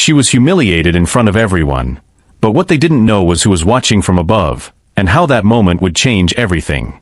She was humiliated in front of everyone, but what they didn't know was who was watching from above, and how that moment would change everything.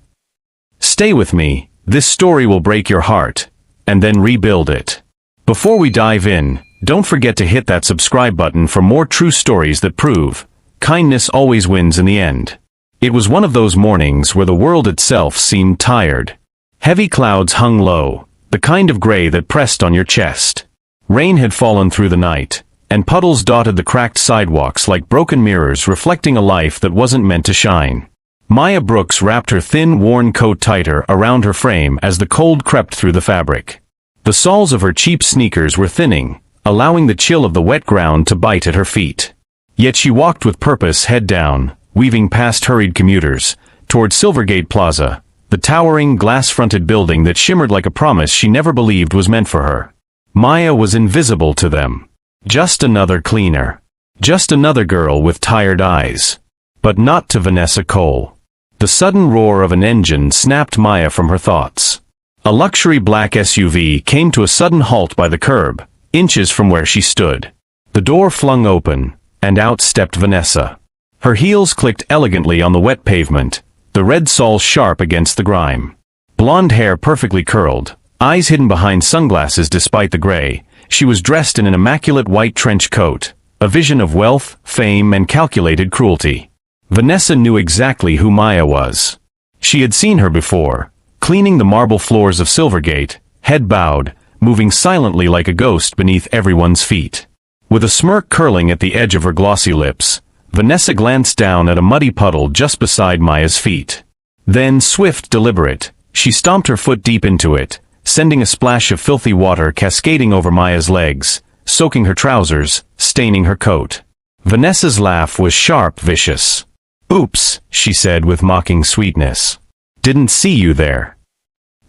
Stay with me, this story will break your heart, and then rebuild it. Before we dive in, don't forget to hit that subscribe button for more true stories that prove kindness always wins in the end. It was one of those mornings where the world itself seemed tired. Heavy clouds hung low, the kind of gray that pressed on your chest. Rain had fallen through the night, and puddles dotted the cracked sidewalks like broken mirrors reflecting a life that wasn't meant to shine. Maya Brooks wrapped her thin, worn coat tighter around her frame as the cold crept through the fabric. The soles of her cheap sneakers were thinning, allowing the chill of the wet ground to bite at her feet. Yet she walked with purpose, head down, weaving past hurried commuters, toward Silvergate Plaza, the towering, glass-fronted building that shimmered like a promise she never believed was meant for her. Maya was invisible to them. Just another cleaner. Just another girl with tired eyes. But not to Vanessa Cole. The sudden roar of an engine snapped Maya from her thoughts. A luxury black SUV came to a sudden halt by the curb, inches from where she stood. The door flung open, and out stepped Vanessa. Her heels clicked elegantly on the wet pavement, the red soles sharp against the grime. Blonde hair perfectly curled, eyes hidden behind sunglasses despite the gray, she was dressed in an immaculate white trench coat, a vision of wealth, fame, and calculated cruelty. Vanessa knew exactly who Maya was. She had seen her before, cleaning the marble floors of Silvergate, head bowed, moving silently like a ghost beneath everyone's feet. With a smirk curling at the edge of her glossy lips, Vanessa glanced down at a muddy puddle just beside Maya's feet. Then, swift, deliberate, she stomped her foot deep into it, sending a splash of filthy water cascading over Maya's legs, soaking her trousers, staining her coat. Vanessa's laugh was sharp, vicious. "Oops," she said with mocking sweetness. "Didn't see you there."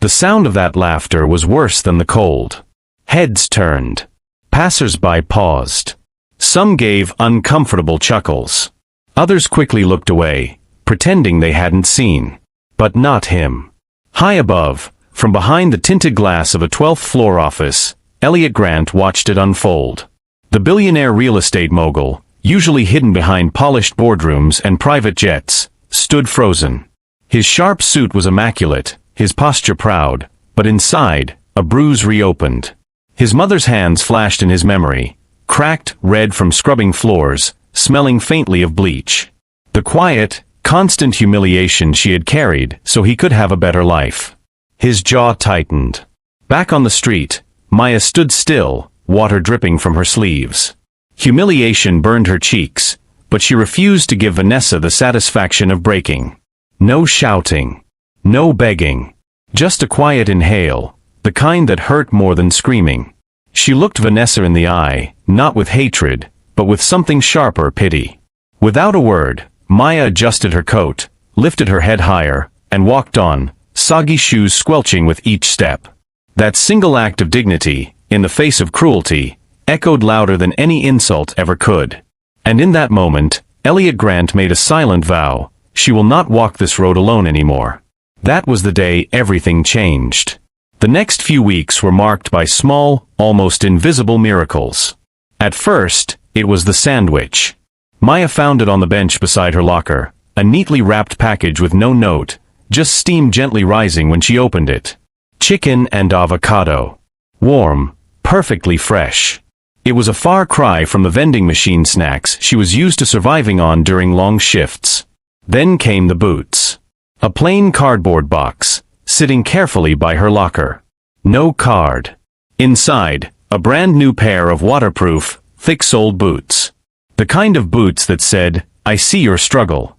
The sound of that laughter was worse than the cold. Heads turned. Passers-by paused. Some gave uncomfortable chuckles. Others quickly looked away, pretending they hadn't seen. But not him. High above, from behind the tinted glass of a 12th floor office, Elliot Grant watched it unfold. The billionaire real estate mogul, usually hidden behind polished boardrooms and private jets, stood frozen. His sharp suit was immaculate, his posture proud, but inside, a bruise reopened. His mother's hands flashed in his memory, cracked, red from scrubbing floors, smelling faintly of bleach. The quiet, constant humiliation she had carried so he could have a better life. His jaw tightened. Back on the street, Maya stood still, water dripping from her sleeves. Humiliation burned her cheeks, but she refused to give Vanessa the satisfaction of breaking. No shouting. No begging. Just a quiet inhale, the kind that hurt more than screaming. She looked Vanessa in the eye, not with hatred, but with something sharper, pity. Without a word, Maya adjusted her coat, lifted her head higher, and walked on, soggy shoes squelching with each step. That single act of dignity, in the face of cruelty, echoed louder than any insult ever could. And in that moment, Elliot Grant made a silent vow: she will not walk this road alone anymore. That was the day everything changed. The next few weeks were marked by small, almost invisible miracles. At first, it was the sandwich. Maya found it on the bench beside her locker, a neatly wrapped package with no note, just steam gently rising when she opened it. Chicken and avocado. Warm, perfectly fresh. It was a far cry from the vending machine snacks she was used to surviving on during long shifts. Then came the boots. A plain cardboard box, sitting carefully by her locker. No card. Inside, a brand new pair of waterproof, thick-soled boots. The kind of boots that said, "I see your struggle."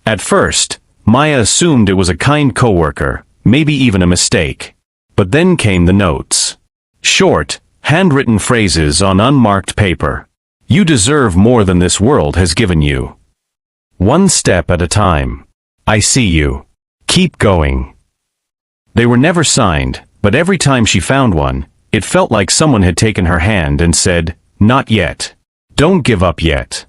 At first, Maya assumed it was a kind coworker, maybe even a mistake. But then came the notes. Short, handwritten phrases on unmarked paper. "You deserve more than this world has given you. One step at a time. I see you. Keep going." They were never signed, but every time she found one, it felt like someone had taken her hand and said, "Not yet. Don't give up yet."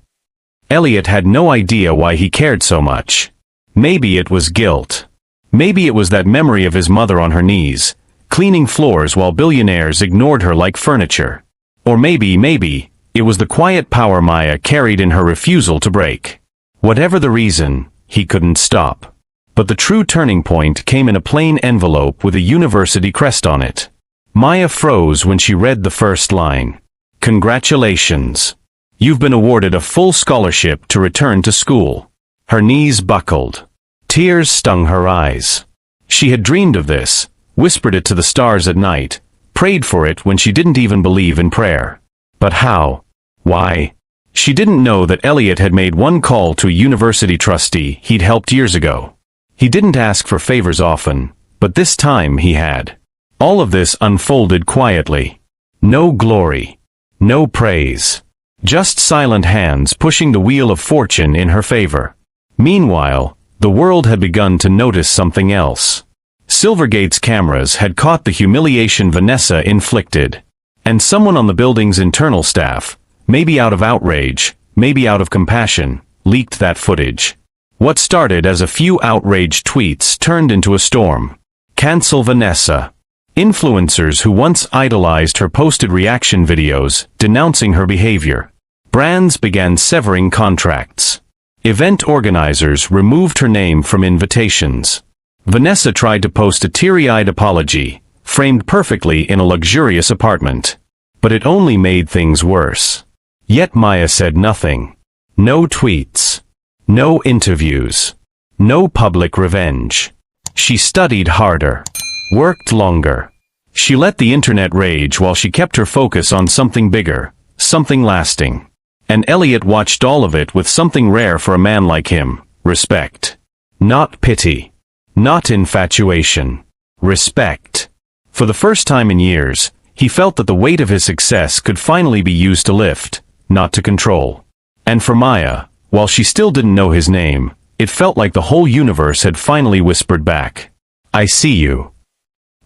Elliot had no idea why he cared so much. Maybe it was guilt. Maybe it was that memory of his mother on her knees, cleaning floors while billionaires ignored her like furniture. Or maybe, It was the quiet power Maya carried in her refusal to break. Whatever the reason, he couldn't stop. But the true turning point came in a plain envelope with a university crest on it. Maya froze when she read the first line. "Congratulations. You've been awarded a full scholarship to return to school." Her knees buckled. Tears stung her eyes. She had dreamed of this, whispered it to the stars at night, prayed for it when she didn't even believe in prayer. But how? Why? She didn't know that Elliot had made one call to a university trustee he'd helped years ago. He didn't ask for favors often, but this time he had. All of this unfolded quietly. No glory. No praise. Just silent hands pushing the wheel of fortune in her favor. Meanwhile, the world had begun to notice something else. Silvergate's cameras had caught the humiliation Vanessa inflicted. And someone on the building's internal staff, maybe out of outrage, maybe out of compassion, leaked that footage. What started as a few outraged tweets turned into a storm. Cancel Vanessa. Influencers who once idolized her posted reaction videos, denouncing her behavior. Brands began severing contracts. Event organizers removed her name from invitations. Vanessa tried to post a teary-eyed apology, framed perfectly in a luxurious apartment. But it only made things worse. Yet Maya said nothing. No tweets. No interviews. No public revenge. She studied harder. Worked longer. She let the internet rage while she kept her focus on something bigger, something lasting. And Elliot watched all of it with something rare for a man like him: respect. Not pity. Not infatuation. Respect. For the first time in years, he felt that the weight of his success could finally be used to lift, not to control. And for Maya, while she still didn't know his name, it felt like the whole universe had finally whispered back, "I see you."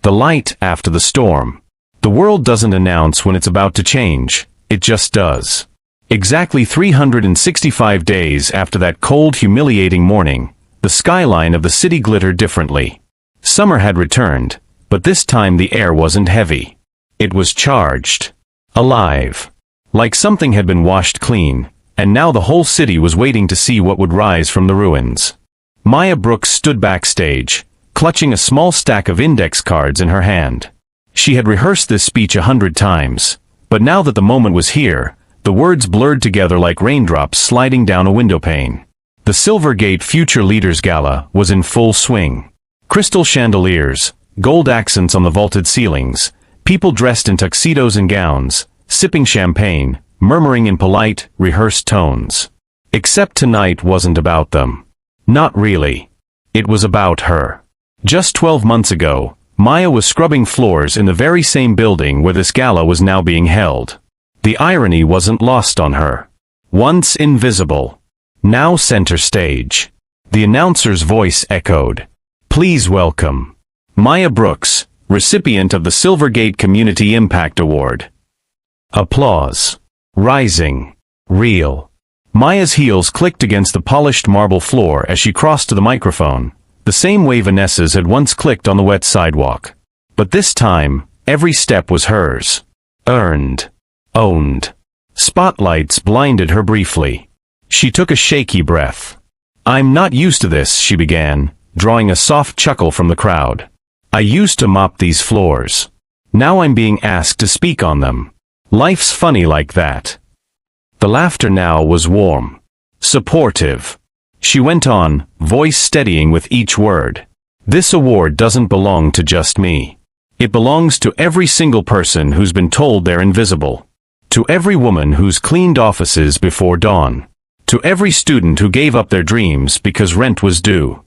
The light after the storm. The world doesn't announce when it's about to change, it just does. Exactly 365 days after that cold, humiliating morning, the skyline of the city glittered differently. Summer had returned, but this time the air wasn't heavy. It was charged. Alive. Like something had been washed clean, and now the whole city was waiting to see what would rise from the ruins. Maya Brooks stood backstage, clutching a small stack of index cards in her hand. She had rehearsed this speech 100 times, but now that the moment was here, the words blurred together like raindrops sliding down a windowpane. The Silvergate Future Leaders Gala was in full swing. Crystal chandeliers, gold accents on the vaulted ceilings, people dressed in tuxedos and gowns, sipping champagne, murmuring in polite, rehearsed tones. Except tonight wasn't about them. Not really. It was about her. Just 12 months ago, Maya was scrubbing floors in the very same building where this gala was now being held. The irony wasn't lost on her. Once invisible, now center stage. The announcer's voice echoed. "Please welcome Maya Brooks, recipient of the Silvergate Community Impact Award." Applause. Rising. Real. Maya's heels clicked against the polished marble floor as she crossed to the microphone, the same way Vanessa's had once clicked on the wet sidewalk. But this time, every step was hers. Earned. Owned. Spotlights blinded her briefly. She took a shaky breath. "I'm not used to this," she began, drawing a soft chuckle from the crowd. "I used to mop these floors. Now I'm being asked to speak on them. Life's funny like that." The laughter now was warm. Supportive. She went on, voice steadying with each word. "This award doesn't belong to just me. It belongs to every single person who's been told they're invisible. To every woman who's cleaned offices before dawn. To every student who gave up their dreams because rent was due."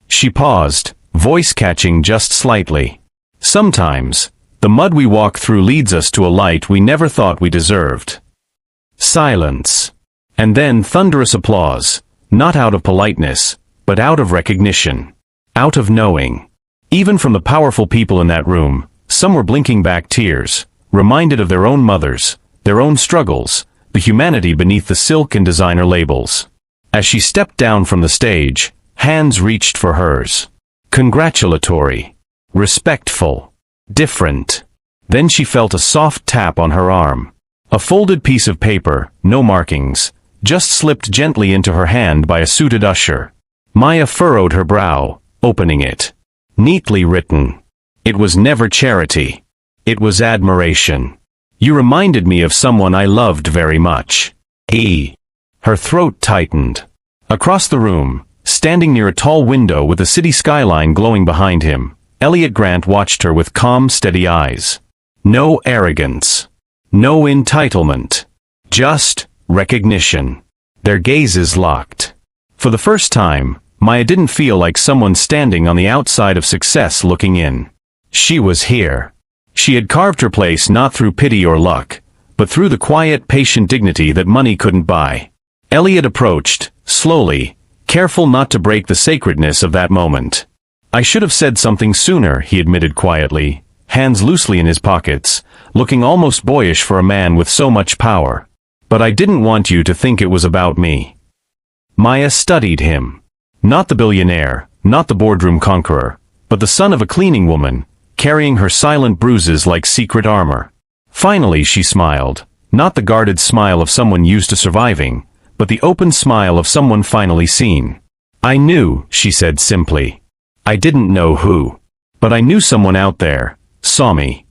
She paused, voice catching just slightly. "Sometimes, the mud we walk through leads us to a light we never thought we deserved." Silence. And then thunderous applause. Not out of politeness, but out of recognition. Out of knowing. Even from the powerful people in that room, some were blinking back tears, reminded of their own mothers, their own struggles, the humanity beneath the silk and designer labels. As she stepped down from the stage, hands reached for hers. Congratulatory. Respectful. Different. Then she felt a soft tap on her arm. A folded piece of paper, no markings, just slipped gently into her hand by a suited usher. Maya furrowed her brow, opening it. Neatly written. It was never charity. It was admiration. You reminded me of someone I loved very much. Her throat tightened. Across the room, standing near a tall window with the city skyline glowing behind him, Elliot Grant watched her with calm, steady eyes. No arrogance. No entitlement. Just recognition. Their gazes locked. For the first time, Maya didn't feel like someone standing on the outside of success looking in. She was here. She had carved her place not through pity or luck, but through the quiet, patient dignity that money couldn't buy. Elliot approached, slowly, careful not to break the sacredness of that moment. I should have said something sooner, he admitted quietly, hands loosely in his pockets, looking almost boyish for a man with so much power. But I didn't want you to think it was about me. Maya studied him. Not the billionaire, not the boardroom conqueror, but the son of a cleaning woman, carrying her silent bruises like secret armor. Finally she smiled, not the guarded smile of someone used to surviving, but the open smile of someone finally seen. I knew, she said simply. I didn't know who. But I knew someone out there saw me.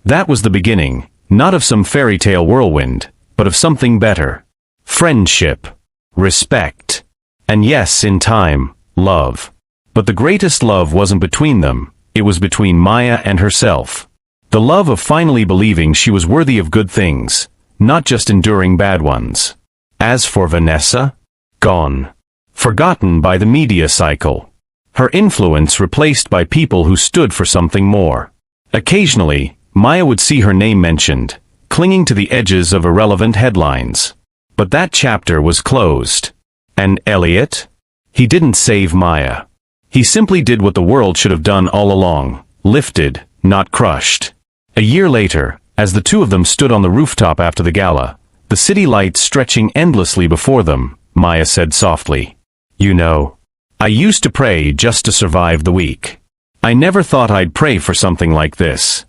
That was the beginning, not of some fairy tale whirlwind, but of something better. Friendship. Respect. And yes, in time, love. But the greatest love wasn't between them, it was between Maya and herself. The love of finally believing she was worthy of good things, not just enduring bad ones. As for Vanessa? Gone. Forgotten by the media cycle. Her influence replaced by people who stood for something more. Occasionally, Maya would see her name mentioned, clinging to the edges of irrelevant headlines. But that chapter was closed. And Elliot? He didn't save Maya. He simply did what the world should have done all along, lifted, not crushed. A year later, as the two of them stood on the rooftop after the gala, the city lights stretching endlessly before them, Maya said softly, "You know, I used to pray just to survive the week. I never thought I'd pray for something like this."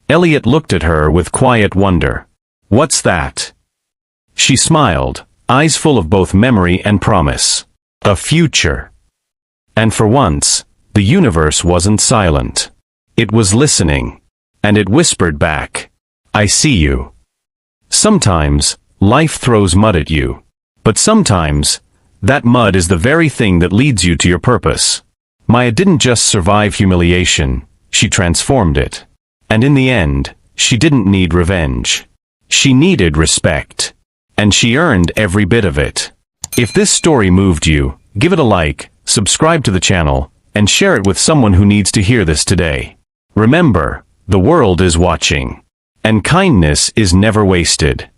Elliot looked at her with quiet wonder. "What's that?" She smiled, eyes full of both memory and promise. A future. And for once, the universe wasn't silent. It was listening. And it whispered back, "I see you." Sometimes, life throws mud at you. But sometimes, that mud is the very thing that leads you to your purpose. Maya didn't just survive humiliation, she transformed it. And in the end, she didn't need revenge. She needed respect. And she earned every bit of it. If this story moved you, give it a like, subscribe to the channel, and share it with someone who needs to hear this today. Remember, the world is watching. And kindness is never wasted.